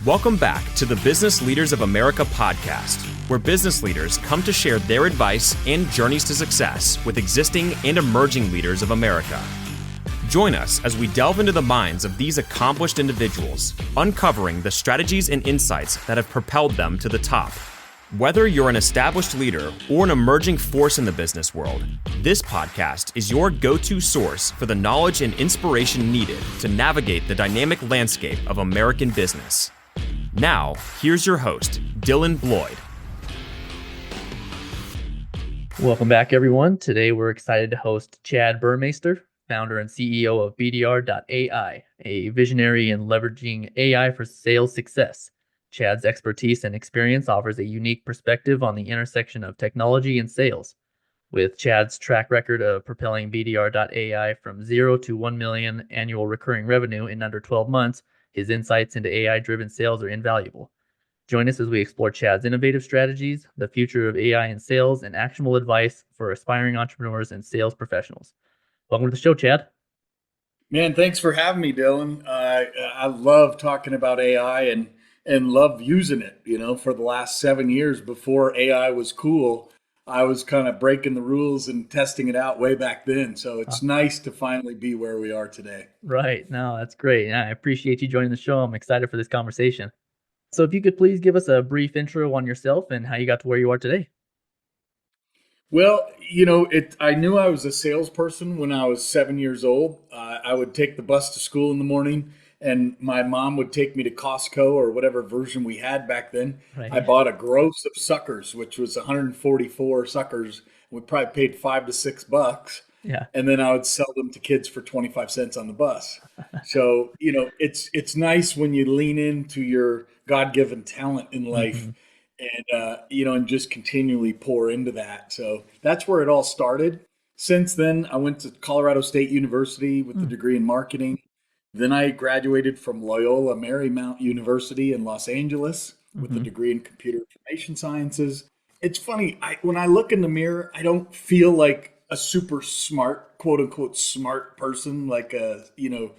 Welcome back to the Business Leaders of America podcast, where business leaders come to share their advice and journeys to success with existing and emerging leaders of America. Join us as we delve into the minds of these accomplished individuals, uncovering the strategies and insights that have propelled them to the top. Whether you're an established leader or an emerging force in the business world, this podcast is your go-to source for the knowledge and inspiration needed to navigate the dynamic landscape of American business. Now, here's your host, Dylan Bloyd. Welcome back, everyone. Today, we're excited to host Chad Burmeister, founder and CEO of BDR.ai, a visionary in leveraging AI for sales success. Chad's expertise and experience offers a unique perspective on the intersection of technology and sales. With Chad's track record of propelling BDR.ai from 0 to 1 million annual recurring revenue in under 12 months, his insights into AI-driven sales are invaluable. Join us as we explore Chad's innovative strategies, the future of AI in sales, and actionable advice for aspiring entrepreneurs and sales professionals. Welcome to the show, Chad. Man, thanks for having me, Dylan. I love talking about AI and love using it. You know, for the last 7 years before AI was cool, I was kind of breaking the rules and testing it out way back then. So it's nice to finally be where we are today. Right. No, that's great. I appreciate you joining the show. I'm excited for this conversation. So if you could please give us a brief intro on yourself and how you got to where you are today. Well, you know, I knew I was a salesperson when I was 7 years old. I would take the bus to school in the morning, and my mom would take me to Costco or whatever version we had back then. Right. I bought a gross of suckers, which was 144 suckers. We probably paid $5 to $6. Yeah. And then I would sell them to kids for 25 cents on the bus. So, you know, it's nice when you lean into your God-given talent in life and, you know, and just continually pour into that. So that's where it all started. Since then, I went to Colorado State University with a degree in marketing. Then I graduated from Loyola Marymount University in Los Angeles with a degree in computer information sciences. It's funny, when I look in the mirror, I don't feel like a super smart, quote unquote, smart person, like a, you know,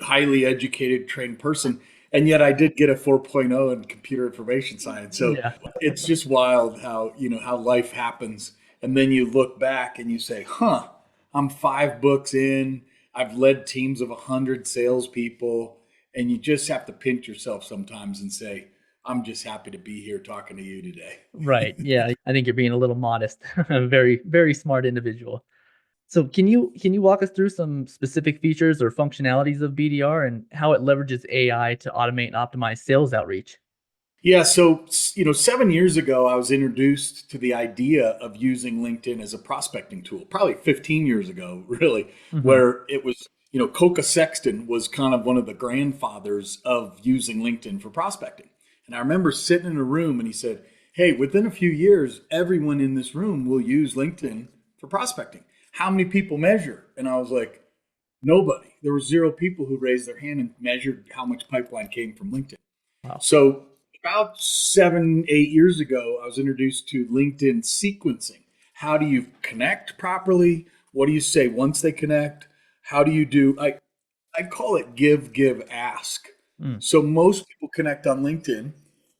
highly educated, trained person. And yet I did get a 4.0 in computer information science. So it's just wild how, you know, how life happens. And then you look back and you say, I'm 5 books in. I've led teams of 100 salespeople, and you just have to pinch yourself sometimes and say, I'm just happy to be here talking to you today. Right. Yeah. I think you're being a little modest. A very, very smart individual. So can you walk us through some specific features or functionalities of BDR and how it leverages AI to automate and optimize sales outreach? Yeah, so, you know, 7 years ago, I was introduced to the idea of using LinkedIn as a prospecting tool, probably 15 years ago, really, where it was, you know, Coca Sexton was kind of one of the grandfathers of using LinkedIn for prospecting. And I remember sitting in a room and he said, hey, within a few years, everyone in this room will use LinkedIn for prospecting. How many people measure? And I was like, nobody. There were 0 people who raised their hand and measured how much pipeline came from LinkedIn. Wow. So about 7, 8 years ago, I was introduced to LinkedIn sequencing. How do you connect properly? What do you say once they connect? How do you do, I call it give, ask. So most people connect on LinkedIn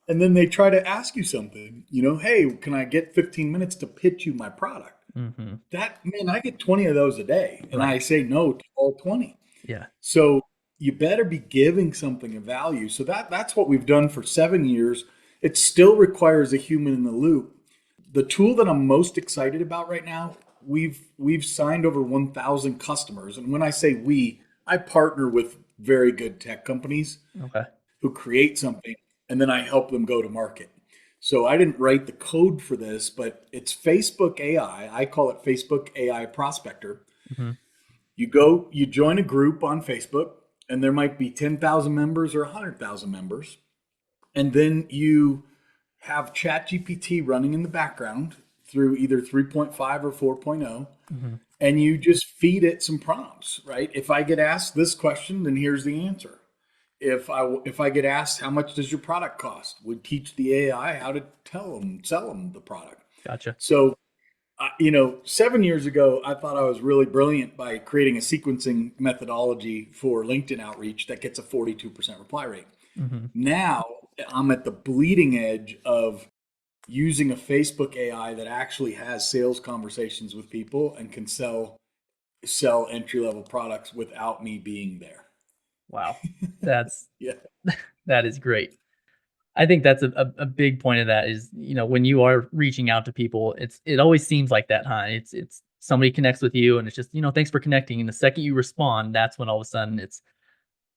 and then they try to ask you something, you know, hey, can I get 15 minutes to pitch you my product? I get 20 of those a day and I say no to all 20. Yeah. So you better be giving something of value. So that's what we've done for 7 years. It still requires a human in the loop. The tool that I'm most excited about right now, we've signed over 1,000 customers. And when I say we, I partner with very good tech companies who create something, and then I help them go to market. So I didn't write the code for this, but it's Facebook AI. I call it Facebook AI Prospector. You join a group on Facebook, and there might be 10,000 members or 100,000 members. And then you have ChatGPT running in the background through either 3.5 or 4.0, and you just feed it some prompts, right? If I get asked this question, then here's the answer. If I get asked, how much does your product cost? We'd teach the AI how to sell them the product. Gotcha. So, 7 years ago, I thought I was really brilliant by creating a sequencing methodology for LinkedIn outreach that gets a 42% reply rate. Now I'm at the bleeding edge of using a Facebook AI that actually has sales conversations with people and can sell entry level products without me being there. Wow. That's Yeah. that is great. I think that's a big point of that is, when you are reaching out to people, it always seems like that, huh? It's somebody connects with you and it's just, thanks for connecting. And the second you respond, that's when all of a sudden it's,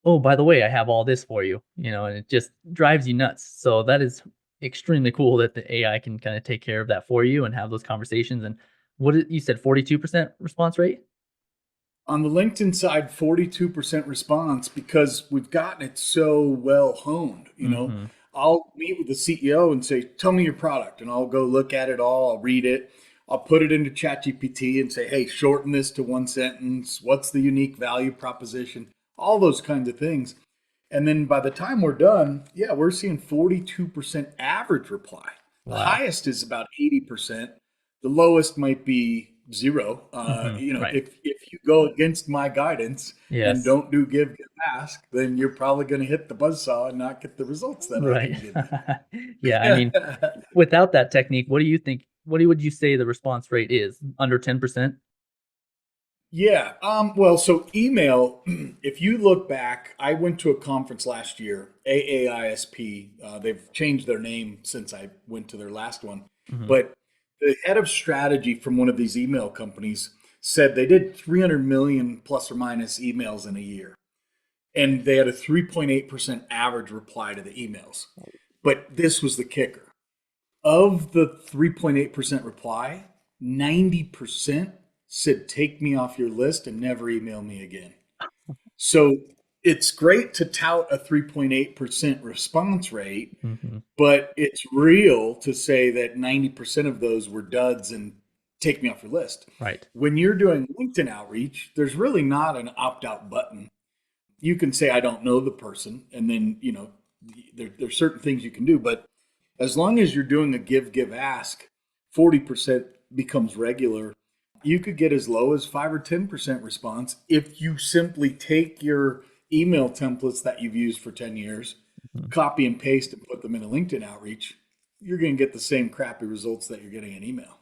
oh, by the way, I have all this for you, and it just drives you nuts. So that is extremely cool that the AI can kind of take care of that for you and have those conversations. And you said 42% response rate? On the LinkedIn side, 42% response because we've gotten it so well honed. Mm-hmm. I'll meet with the CEO and say, tell me your product. And I'll go look at it all. I'll read it. I'll put it into ChatGPT and say, hey, shorten this to one sentence. What's the unique value proposition? All those kinds of things. And then by the time we're done, yeah, we're seeing 42% average reply. The Wow. highest is about 80%. The lowest might be zero. Mm-hmm. Right. If you go against my guidance and Yes. don't do give ask, then you're probably going to hit the buzzsaw and not get the results that I Right. can give Yeah. I mean, you. without that technique, what do you think? Would you say the response rate is? Under 10%? Yeah. Well, so email, if you look back, I went to a conference last year, AAISP. They've changed their name since I went to their last one. Mm-hmm. But the head of strategy from one of these email companies said they did 300 million plus or minus emails in a year. And they had a 3.8% average reply to the emails. But this was the kicker. Of the 3.8% reply, 90% said, take me off your list and never email me again. So it's great to tout a 3.8% response rate, Mm-hmm. but it's real to say that 90% of those were duds and take me off your list. Right. When you're doing LinkedIn outreach, there's really not an opt out button. You can say, I don't know the person. And then, there's certain things you can do, but as long as you're doing a give ask, 40% becomes regular. You could get as low as 5 or 10% response if you simply take your email templates that you've used for 10 years, Mhm. copy and paste and put them in a LinkedIn outreach. You're going to get the same crappy results that you're getting in email.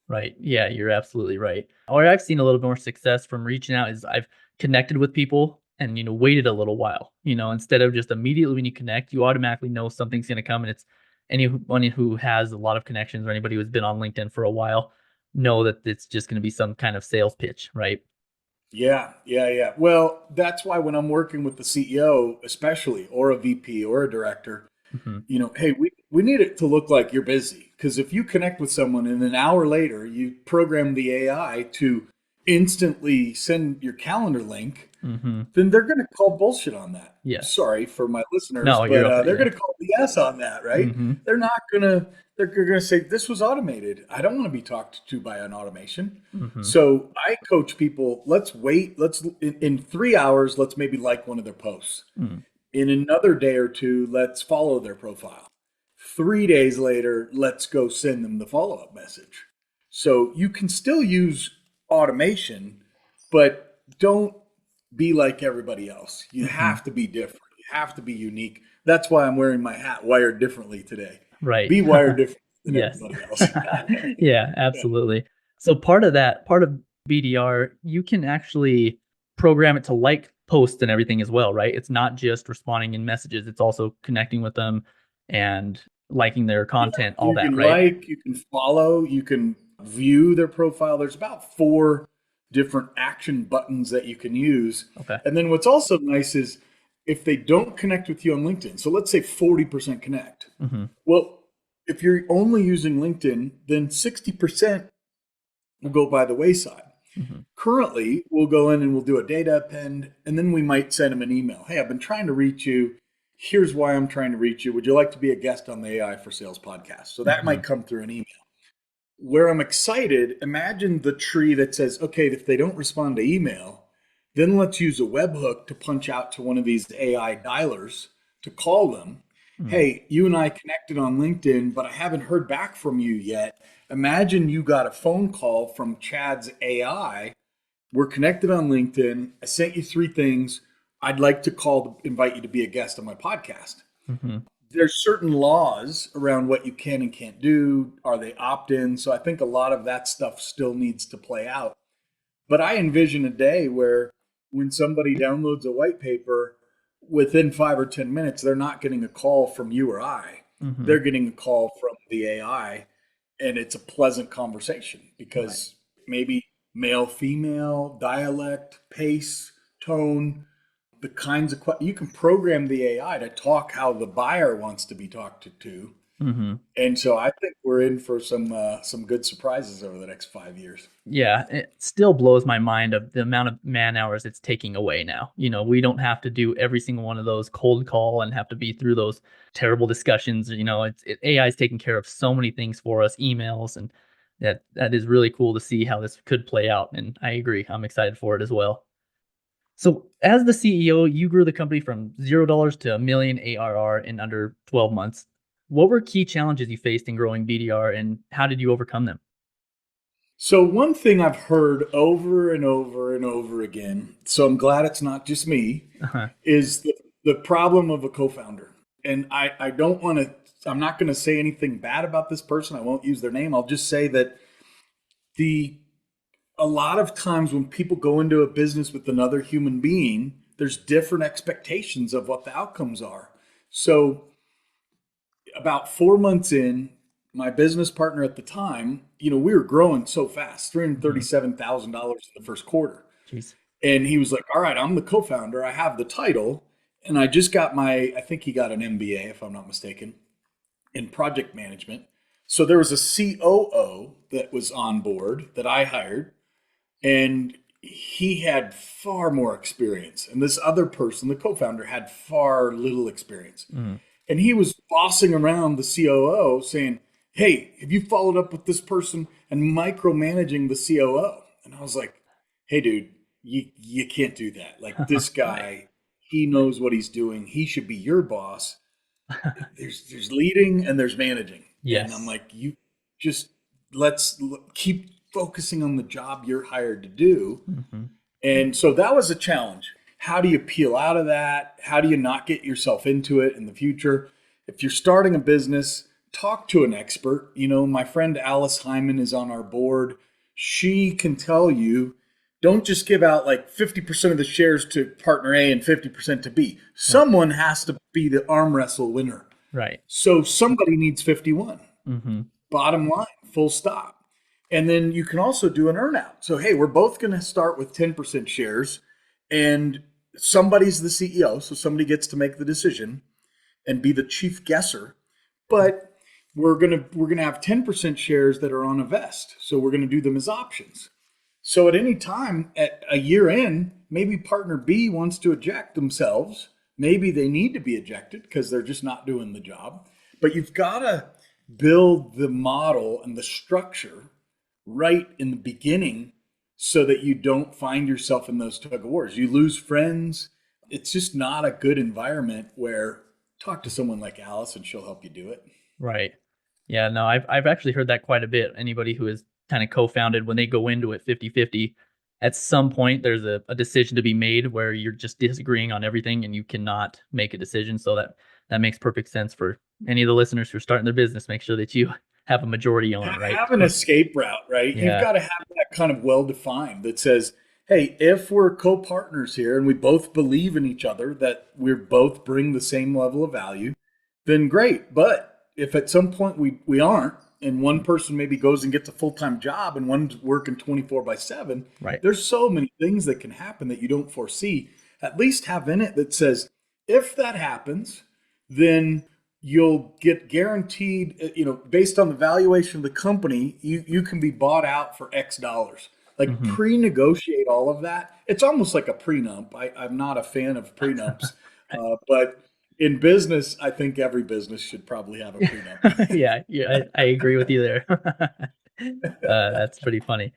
Right. Yeah, you're absolutely right. Or I've seen a little more success from reaching out is I've connected with people and waited a little while. Instead of just immediately when you connect, you automatically know something's going to come, and it's anyone who has a lot of connections or anybody who's been on LinkedIn for a while know that it's just going to be some kind of sales pitch, right? Yeah. Well, that's why when I'm working with the CEO, especially, or a VP or a director, Hmm. hey, we need it to look like you're busy. Because if you connect with someone and an hour later you program the AI to instantly send your calendar link, Hmm. then they're going to call bullshit on that. Yes. Sorry for my listeners, No, you're but okay. they're Yeah. going to call BS on that, right? Hmm. They're not going to. They're going to say this was automated. I don't want to be talked to by an automation. Hmm. So I coach people. Let's wait. Let's in 3 hours. Let's maybe like one of their posts. Mm. In another day or two, let's follow their profile. 3 days later, let's go send them the follow up message. So you can still use automation, but don't be like everybody else. You Hmm. have to be different. You have to be unique. That's why I'm wearing my hat wired differently today. Right. Be wired different than Yes. everybody else. Yeah, absolutely. So part of BDR, you can actually program it to like posts and everything as well, right? It's not just responding in messages, it's also connecting with them and liking their Yeah, content, all you that, can right? like, you can follow, you can view their profile. There's about 4 different action buttons that you can use. Okay. And then what's also nice is if they don't connect with you on LinkedIn, so let's say 40% connect. Hmm. Well, if you're only using LinkedIn, then 60% will go by the wayside. Hmm. Currently, we'll go in and we'll do a data append, and then we might send them an email. Hey, I've been trying to reach you. Here's why I'm trying to reach you. Would you like to be a guest on the AI for Sales podcast? So that Hmm. might come through an email. Where I'm excited, imagine the tree that says, okay, if they don't respond to email, then let's use a webhook to punch out to one of these AI dialers to call them. Hmm. Hey, you and I connected on LinkedIn, but I haven't heard back from you yet. Imagine you got a phone call from Chad's AI. We're connected on LinkedIn. I sent you 3 things. I'd like to call to invite you to be a guest on my podcast. Hmm. there's certain laws around what you can and can't do. Are they opt-in? So I think a lot of that stuff still needs to play out. But I envision a day where when somebody downloads a white paper, within 5 or 10 minutes, they're not getting a call from you or I. Mm-hmm. They're getting a call from the AI, and it's a pleasant conversation Right. because maybe male, female, dialect, pace, tone, the kinds of you can program the AI to talk how the buyer wants to be talked to. Mm-hmm. And so I think we're in for some good surprises over the next 5 years. Yeah, it still blows my mind of the amount of man hours it's taking away now. We don't have to do every single one of those cold call and have to be through those terrible discussions. AI is taking care of so many things for us, emails, and that is really cool to see how this could play out. And I agree, I'm excited for it as well. So, as the CEO, you grew the company from $0 to a million ARR in under 12 months. What were key challenges you faced in growing BDR, and how did you overcome them? So one thing I've heard over and over and over again, so I'm glad it's not just me, Uh-huh. is the problem of a co-founder. And I don't want to, I'm not going to say anything bad about this person. I won't use their name. I'll just say that the a lot of times when people go into a business with another human being, there's different expectations of what the outcomes are. So about 4 months in, my business partner at the time, we were growing so fast, Mhm. $337,000 in the first quarter. Jeez. And he was like, all right, I'm the co-founder. I have the title. And I just got I think he got an MBA, if I'm not mistaken, in project management. So there was a COO that was on board that I hired, and he had far more experience. And this other person, the co-founder, had far little experience. Mm. And he was bossing around the COO saying, hey, have you followed up with this person, and micromanaging the COO? And I was like, hey, dude, you can't do that. Like, this Right. guy, he knows what he's doing. He should be your boss. There's leading and there's managing. And I'm Yes. like, you just keep focusing on the job you're hired to do. Mhm. And so that was a challenge. How do you peel out of that? How do you not get yourself into it in the future? If you're starting a business, talk to an expert. My friend Alice Hyman is on our board. She can tell you, don't just give out like 50% of the shares to partner A and 50% to B. Right. Someone has to be the arm wrestle winner. Right. So somebody needs 51. Mhm. Bottom line, full stop. And then you can also do an earnout. So, hey, we're both going to start with 10% shares, and somebody's the CEO. So somebody gets to make the decision and be the chief guesser. But we're gonna have 10% shares that are on a vest. So we're gonna do them as options. So at any time at a year in, maybe partner B wants to eject themselves. Maybe they need to be ejected because they're just not doing the job. But you've got to build the model and the structure right in the beginning so that you don't find yourself in those tug of wars. You lose friends. It's just not a good environment where talk to someone like Alice and she'll help you do it. Right. Yeah, no, I've actually heard that quite a bit. Anybody who is kind of co-founded, when they go into it 50-50, at some point there's a decision to be made where you're just disagreeing on everything and you cannot make a decision. So that makes perfect sense for any of the listeners who are starting their business. Make sure that you have a majority owner, right? Have an escape route, right? You've Yeah. got to have that kind of well defined that says, hey, if we're co partners here and we both believe in each other, that we both bring the same level of value, then great. But if at some point we aren't, and one person maybe goes and gets a full time job and one's working 24/7, Right. there's so many things that can happen that you don't foresee. At least have in it that says, if that happens, then you'll get guaranteed, based on the valuation of the company, you can be bought out for X dollars. Like Hmm. pre-negotiate all of that. It's almost like a prenup. I'm not a fan of prenups, but in business, I think every business should probably have a prenup. Yeah, yeah, I agree with you there. That's pretty funny.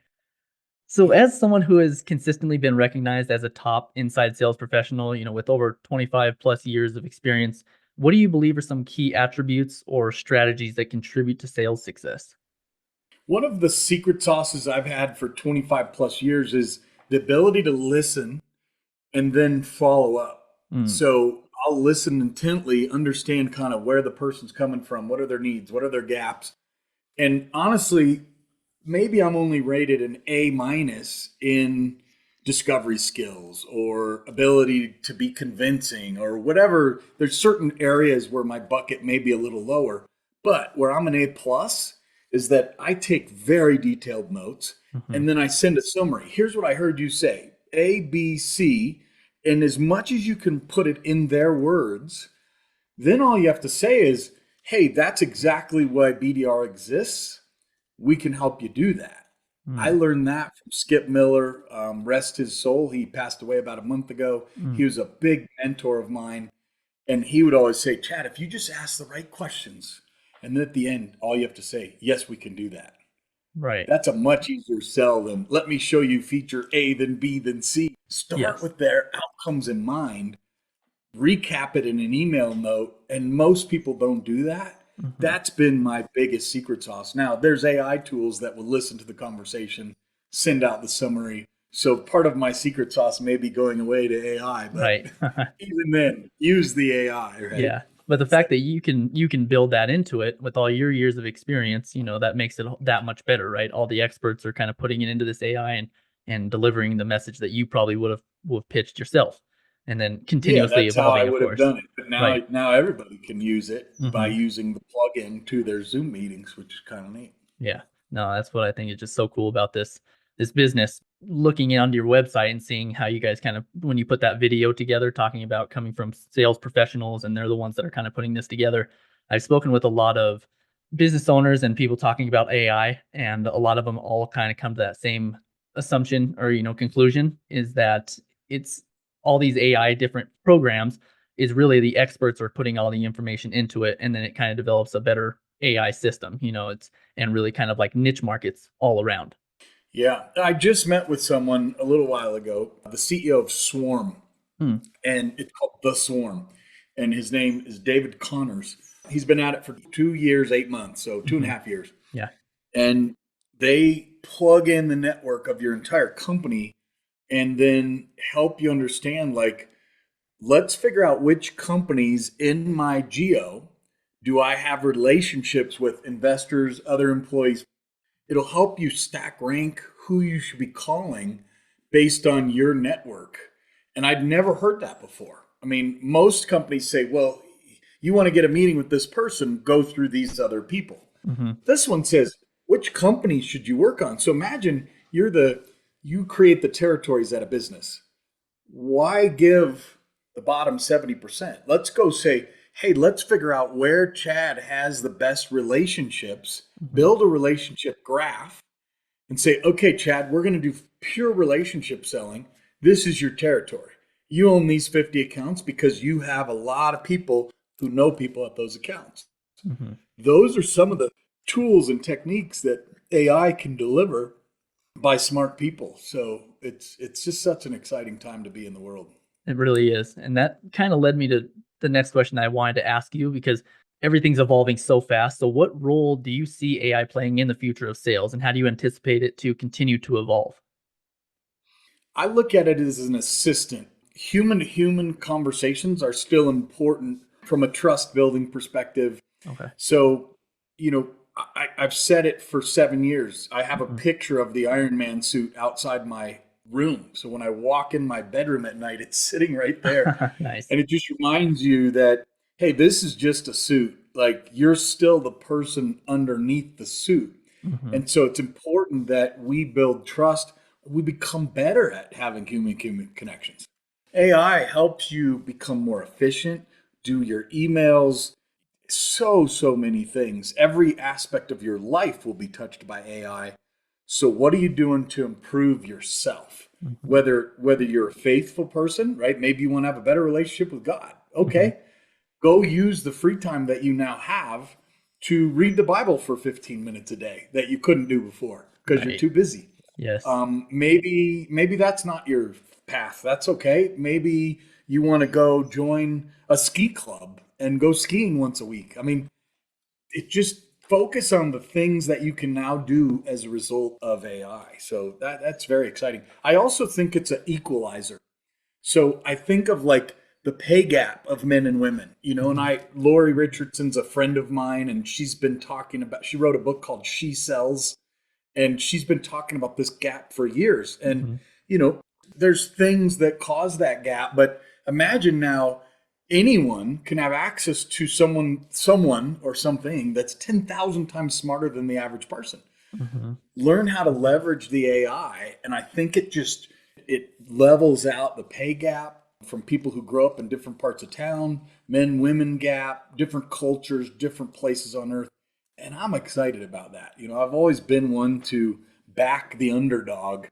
So, as someone who has consistently been recognized as a top inside sales professional, with over 25 plus years of experience, what do you believe are some key attributes or strategies that contribute to sales success? One of the secret sauces I've had for 25 plus years is the ability to listen and then follow up. Mm. So I'll listen intently, understand kind of where the person's coming from, what are their needs, what are their gaps. And honestly, maybe I'm only rated an A minus in discovery skills or ability to be convincing or whatever. There's certain areas where my bucket may be a little lower, but where I'm an A plus is that I take very detailed notes Mhm. and then I send a summary. Here's what I heard you say: A, B, C. And as much as you can put it in their words, then all you have to say is, hey, that's exactly why BDR exists. We can help you do that. I Mm. learned that from Skip Miller. Rest his soul. He passed away about a month ago. Mm. He was a big mentor of mine. And he would always say, Chad, if you just ask the right questions, and then at the end, all you have to say, yes, we can do that. Right. That's a much easier sell than let me show you feature A, then B, then C. Start Yes. with their outcomes in mind, recap it in an email note, and most people don't do that. Mhm. That's been my biggest secret sauce. Now, there's AI tools that will listen to the conversation, send out the summary. So part of my secret sauce may be going away to AI, but Right. even then, use the AI, right? Yeah. But the So, fact that you can build that into it with all your years of experience, that makes it that much better, right? All the experts are kind of putting it into this AI and delivering the message that you probably would have pitched yourself, and then yeah, continuously that's how I evolving, of would have course. done it. But Right. now everybody can use it by Hmm. using the plugin to their Zoom meetings, which is kind of neat. Yeah. No, that's what I think is just so cool about this business. Looking onto your website and seeing how you guys kind of when you put that video together, talking about coming from sales professionals and they're the ones that are kind of putting this together. I've spoken with a lot of business owners and people talking about AI, and a lot of them all kind of come to that same assumption or conclusion is that it's all these AI different programs is really the experts are putting all the information into it, and then it kind of develops a better AI system. It's and really kind of like niche markets all around. Yeah, I just met with someone a little while ago, the CEO of Swarm, Hmm. and it's called The Swarm. And his name is David Connors. He's been at it for 2 years, 8 months, so two and a Hmm. half years. Yeah. And they plug in the network of your entire company and then help you understand, like, let's figure out which companies in my geo do I have relationships with investors, other employees. It'll help you stack rank who you should be calling based on your network. And I'd never heard that before. I mean, most companies say, well, you want to get a meeting with this person, go through these other people. Hmm. This one says, which companies should you work on? So imagine you create the territories at a business. Why give the bottom 70%? Let's go say, hey, let's figure out where Chad has the best relationships, Hmm. build a relationship graph, and say, okay, Chad, we're going to do pure relationship selling. This is your territory. You own these 50 accounts because you have a lot of people who know people at those accounts. Hmm. Those are some of the tools and techniques that AI can deliver by smart people. So it's just such an exciting time to be in the world. It really is. And that kind of led me to the next question I wanted to ask you because everything's evolving so fast. So, what role do you see AI playing in the future of sales, and how do you anticipate it to continue to evolve? I look at it as an assistant. Human to human conversations are still important from a trust building perspective. Okay. So, I've said it for 7 years. I have a Hmm. picture of the Iron Man suit outside my room. So when I walk in my bedroom at night, it's sitting right there. Nice. And it just reminds you that, hey, this is just a suit. Like you're still the person underneath the suit. Hmm. And so it's important that we build trust. We become better at having human connections. AI helps you become more efficient, do your emails, so many things. Every aspect of your life will be touched by AI. So what are you doing to improve yourself? Hmm. Whether you're a faithful person, right? Maybe you want to have a better relationship with God. Hmm. Okay. Go use the free time that you now have to read the Bible for 15 minutes a day that you couldn't do before because you're Right. too busy. Yes. Maybe that's not your path. That's okay. Maybe you want to go join a ski club and go skiing once a week. I mean, it just focus on the things that you can now do as a result of AI. So that's very exciting. I also think it's an equalizer. So I think of like the pay gap of men and women, you know, and Lori Richardson's a friend of mine, and she's been talking about, she wrote a book called She Sells, and she's been talking about this gap for years. And, Mm-hmm. you know, there's things that cause that gap, but imagine now anyone can have access to someone or something that's 10,000 times smarter than the average person. Mm-hmm. Learn how to leverage the AI, and I think it levels out the pay gap from people who grow up in different parts of town, men women gap, different cultures, different places on earth. And I'm excited about that. You know, I've always been one to back the underdog.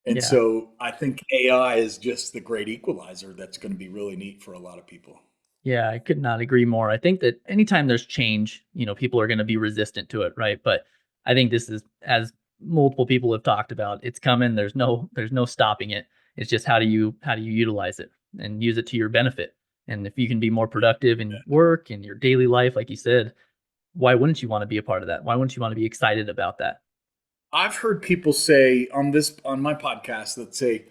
And Yeah. so I think AI is just the great equalizer that's going to be really neat for a lot of people. Yeah, I could not agree more. I think that anytime there's change, people are going to be resistant to it, right? But I think this is, as multiple people have talked about, it's coming. There's no stopping it. It's just how do you utilize it and use it to your benefit. And if you can be more productive in work and your daily life, like you said, why wouldn't you want to be a part of that? Why wouldn't you want to be excited about that? I've heard people say on my podcast that say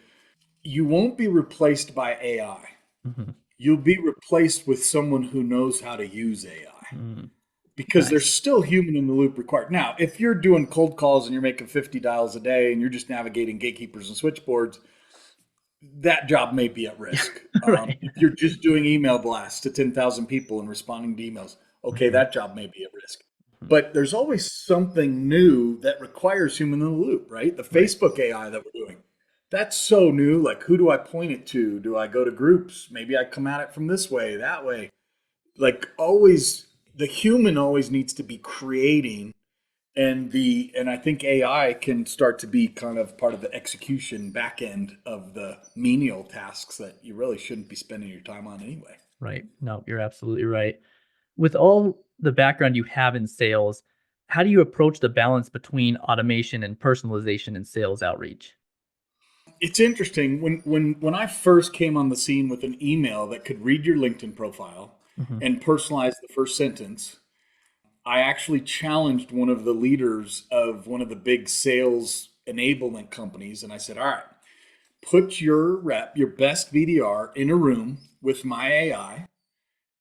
you won't be replaced by AI. Hmm. You'll be replaced with someone who knows how to use AI, Mm, because there's nice. still human in the loop required. Now, if you're doing cold calls and you're making 50 dials a day and you're just navigating gatekeepers and switchboards, that job may be at risk. Right. If you're just doing email blasts to 10,000 people and responding to emails, okay, Hmm. that job may be at risk. But there's always something new that requires human in the loop, right? The Right. Facebook AI that we're doing, that's so new. Like, who do I point it to? Do I go to groups? Maybe I come at it from this way, that way. Like, always, the human always needs to be creating, and I think AI can start to be kind of part of the execution back end of the menial tasks that you really shouldn't be spending your time on anyway. Right. No, you're absolutely right. With all the background you have in sales, how do you approach the balance between automation and personalization in sales outreach? It's interesting when I first came on the scene with an email that could read your LinkedIn profile Hmm. and personalize the first sentence. I actually challenged one of the leaders of one of the big sales enablement companies, and I said, "All right, put your best BDR in a room with my AI,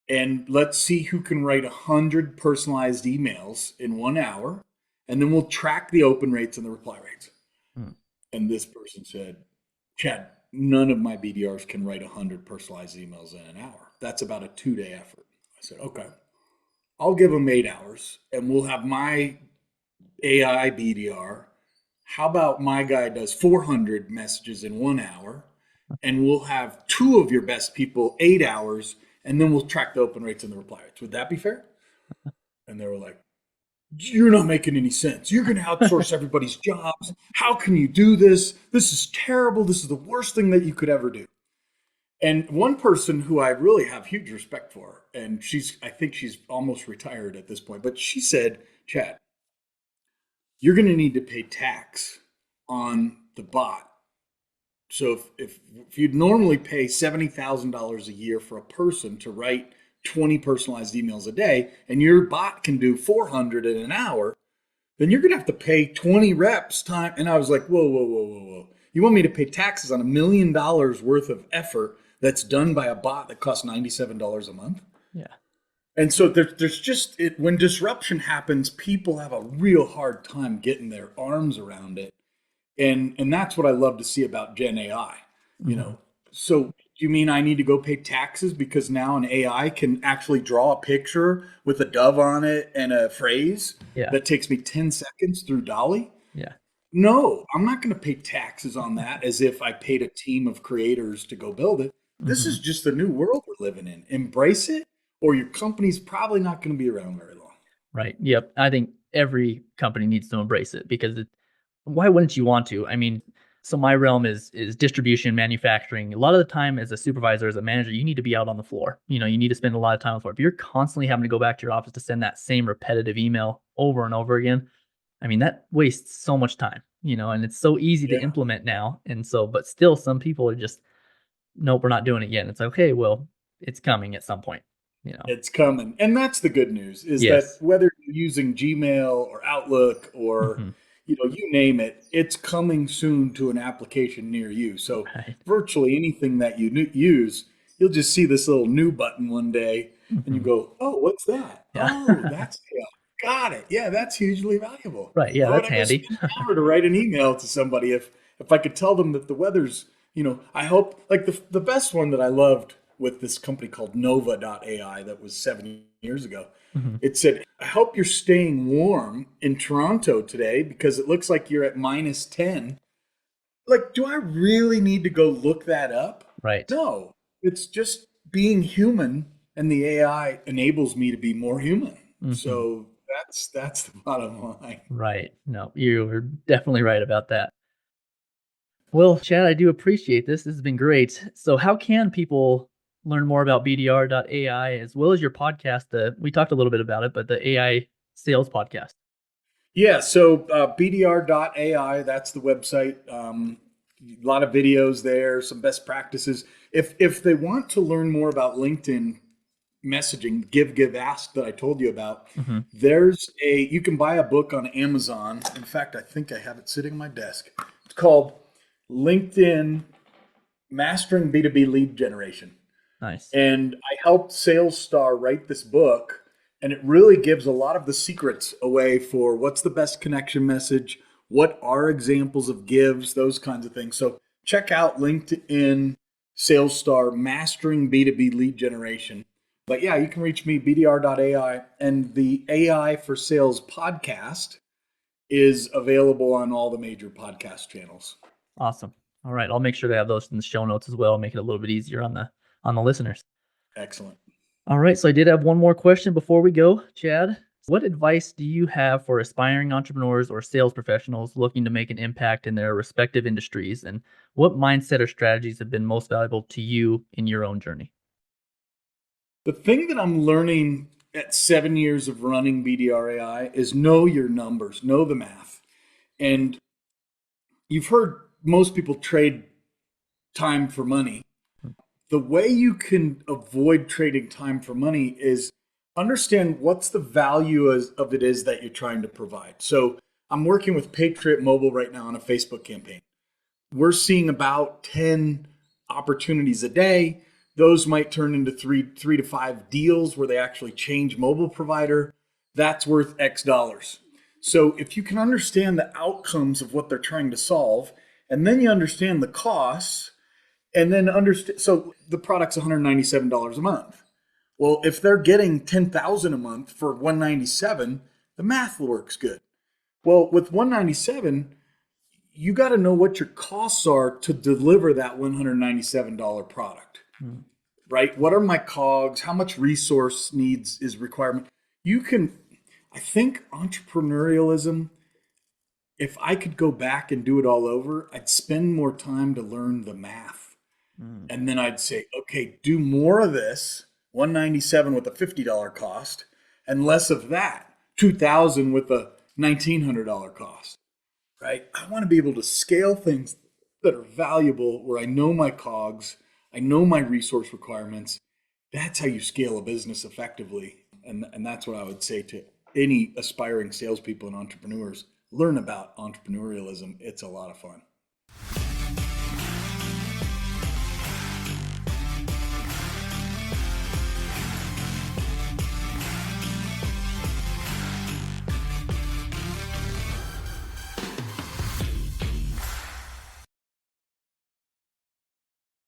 and let's see who can write 100 personalized emails in 1 hour, and then we'll track the open rates and the reply rates." Mm. And this person said, "Chad, none of my BDRs can write 100 personalized emails in an hour. That's about a 2 day effort." I said, "Okay, I'll give them 8 hours, and we'll have my AI BDR. How about my guy does 400 messages in 1 hour, and we'll have two of your best people 8 hours, and then we'll track the open rates and the reply rates. Would that be fair?" And they were like, "You're not making any sense. You're going to outsource everybody's jobs. How can you do this? This is terrible. This is the worst thing that you could ever do." And one person who I really have huge respect for, and I think she's almost retired at this point, but she said, "Chad, you're going to need to pay tax on the bot. So if you'd normally pay $70,000 a year for a person to write 20 personalized emails a day, and your bot can do 400 in an hour, then you're going to have to pay 20 reps time." And I was like, "Whoa, whoa, whoa, whoa, whoa. You want me to pay taxes on $1 million worth of effort that's done by a bot that costs $97 a month?" Yeah. And so there's just when disruption happens, people have a real hard time getting their arms around it. And that's what I love to see about Gen AI. You Hmm. know, so do you mean I need to go pay taxes because now an AI can actually draw a picture with a dove on it and a phrase Yeah. that takes me 10 seconds through Dolly? Yeah. No, I'm not going to pay taxes on that as if I paid a team of creators to go build it. This Hmm. is just the new world we're living in. Embrace it, or your company's probably not going to be around very long. Right. Yep. I think every company needs to embrace it because why wouldn't you want to? I mean, so my realm is distribution, manufacturing. A lot of the time as a supervisor, as a manager, you need to be out on the floor. You need to spend a lot of time on the floor. If you're constantly having to go back to your office to send that same repetitive email over and over again, I mean, that wastes so much time, and it's so easy to Yeah. implement now. And so, but still some people are just, nope, we're not doing it yet. And it's like, okay, well, it's coming at some point. It's coming. And that's the good news, is that Yes. whether you're using Gmail or Outlook or Hmm. you name it, it's coming soon to an application near you. So Right. virtually anything that you use, you'll just see this little new button one day and you go, oh, what's that? Yeah. Oh, that's AI. Got it. Yeah, that's hugely valuable. Right. Yeah, Why would that's I go handy. spend an hour to write an email to somebody if I could tell them that the weather's, I hope like the best one that I loved with this company called Nova.ai that was 7 years ago. Mhm. It said, I hope you're staying warm in Toronto today because it looks like you're at -10. Like, do I really need to go look that up? Right. No, it's just being human, and the AI enables me to be more human. Mhm. So that's the bottom line. Right. No, you are definitely right about that. Well, Chad, I do appreciate this. This has been great. So, how can people learn more about BDR.ai as well as your podcast? We talked a little bit about it, but the AI sales podcast. Yeah, so BDR.ai, that's the website. A lot of videos there, some best practices. If they want to learn more about LinkedIn messaging, give ask that I told you about, Hmm. you can buy a book on Amazon. In fact, I think I have it sitting on my desk. It's called LinkedIn Mastering B2B Lead Generation. Nice. And I helped Sales Star write this book, and it really gives a lot of the secrets away for what's the best connection message, what are examples of gives, those kinds of things. So check out LinkedIn Sales Star Mastering B2B Lead Generation. But yeah, you can reach me, BDR.ai, and the AI for Sales podcast is available on all the major podcast channels. Awesome. All right, I'll make sure to have those in the show notes as well, make it a little bit easier on the listeners. Excellent. All right, so I did have one more question before we go, Chad. What advice do you have for aspiring entrepreneurs or sales professionals looking to make an impact in their respective industries? And what mindset or strategies have been most valuable to you in your own journey? The thing that I'm learning at 7 years of running BDR.ai is know your numbers, know the math. And you've heard most people trade time for money. The way you can avoid trading time for money is understand what's the value of it is that you're trying to provide. So I'm working with Patriot Mobile right now on a Facebook campaign. We're seeing about 10 opportunities a day. Those might turn into three to five deals where they actually change mobile provider. That's worth X dollars. So if you can understand the outcomes of what they're trying to solve, and then you understand the costs, and then understand, so the product's $197 a month. Well, if they're getting 10,000 a month for 197, the math works good. Well, with 197, you got to know what your costs are to deliver that $197 product, Mm. right? What are my COGS? How much resource needs is requirement? I think entrepreneurialism, if I could go back and do it all over, I'd spend more time to learn the math. Mm. And then I'd say, okay, do more of this, 197 with a $50 cost, and less of that, 2,000 with a $1,900 cost. Right? I want to be able to scale things that are valuable where I know my COGS, I know my resource requirements. That's how you scale a business effectively. And that's what I would say to any aspiring salespeople and entrepreneurs. Learn about entrepreneurialism. It's a lot of fun.